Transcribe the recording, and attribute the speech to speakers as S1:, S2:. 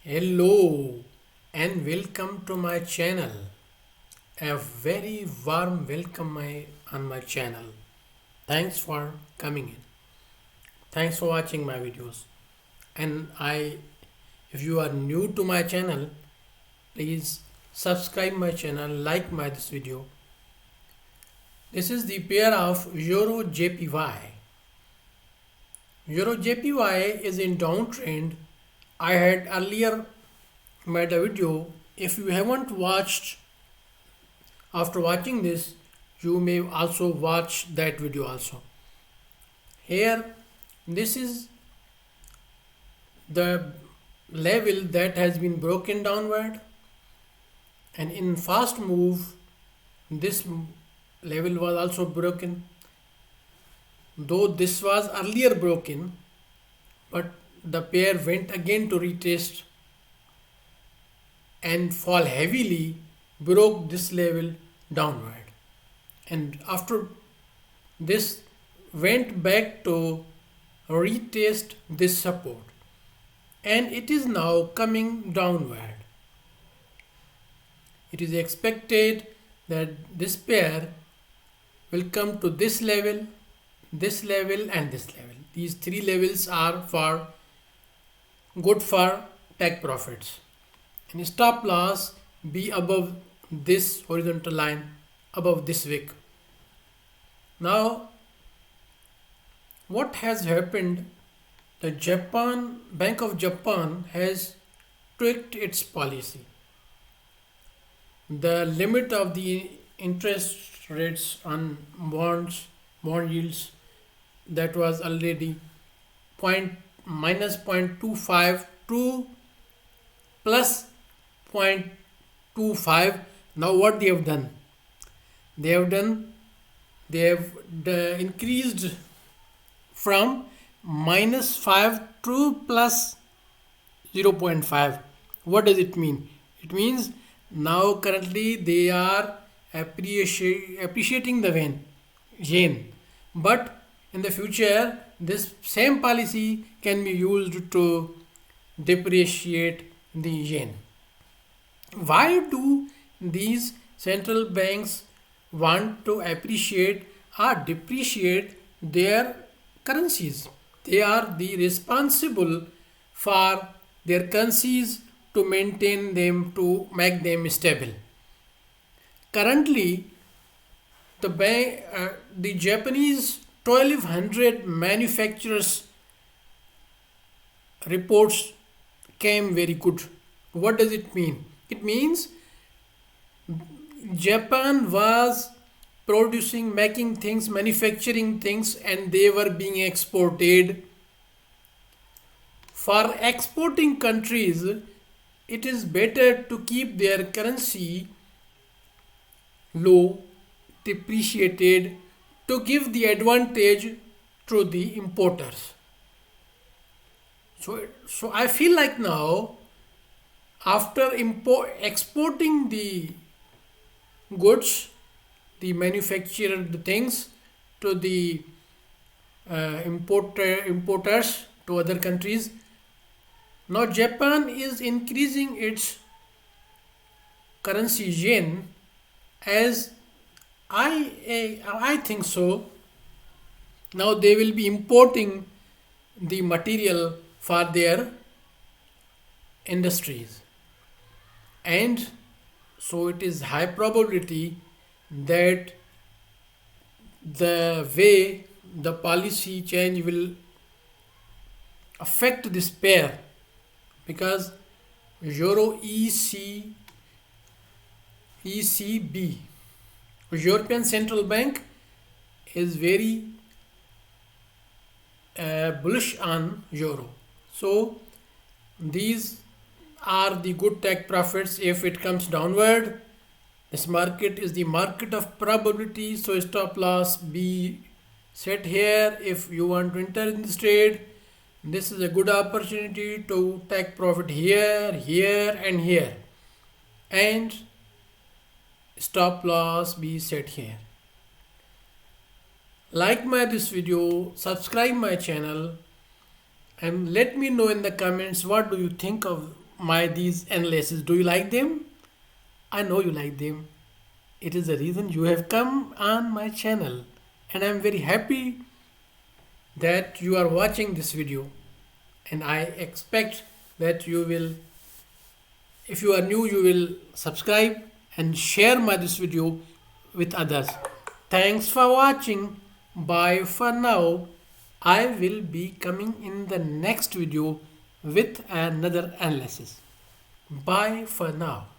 S1: Hello and welcome to my channel. A very warm welcome on my channel. Thanks for coming in. Thanks for watching my videos. And if you are new to my channel, please subscribe my channel, like my this video. This is the pair of EURJPY. EURJPY is in downtrend. I had earlier made a video. If you haven't watched, after watching this, you may also watch that video also. Here, this is the level that has been broken downward, and in fast move, this level was also broken. Though this was earlier broken, but the pair went again to retest and fall heavily, broke this level downward, and after this went back to retest this support, and it is now coming downward. It is expected that this pair will come to this level, and this level. These three levels are good for take profits, and stop loss be above this horizontal line, above this wick. Now what has happened? The Bank of Japan has tweaked its policy. The limit of the interest rates on bond yields, that was already minus 0.25 to plus 0.25. Now what they have done? They have increased from minus 5 to plus 0.5. What does it mean? It means now currently they are appreciating the yen, but in the future this same policy can be used to depreciate the yen. Why do these central banks want to appreciate or depreciate their currencies? They are the responsible for their currencies to maintain them, to make them stable. Currently, the Japanese 1200 manufacturers reports came very good. What does it mean? It means Japan was making things, manufacturing things, and they were being exported. For exporting countries, it is better to keep their currency low, depreciated, to give the advantage to the importers. So I feel like now, after exporting the goods, the manufactured things to the importers to other countries, now Japan is increasing its currency yen, as I think so. Now they will be importing the material for their industries, and so it is high probability that the way the policy change will affect this pair, because Euro ECB, European Central Bank, is very bullish on euro. So these are the good take profits if it comes downward. This market is the market of probability, so stop loss be set here. If you want to enter in this trade, this is a good opportunity to take profit here, here, and here, and stop loss be set here. Like this video, subscribe my channel, and let me know in the comments what do you think of my these analysis. Do you like them? I know you like them. It is the reason you have come on my channel, and I'm very happy that you are watching this video, and I expect that you will, if you are new, you will subscribe and share my this video with others. Thanks for watching. Bye for now. I will be coming in the next video with another analysis. Bye for now.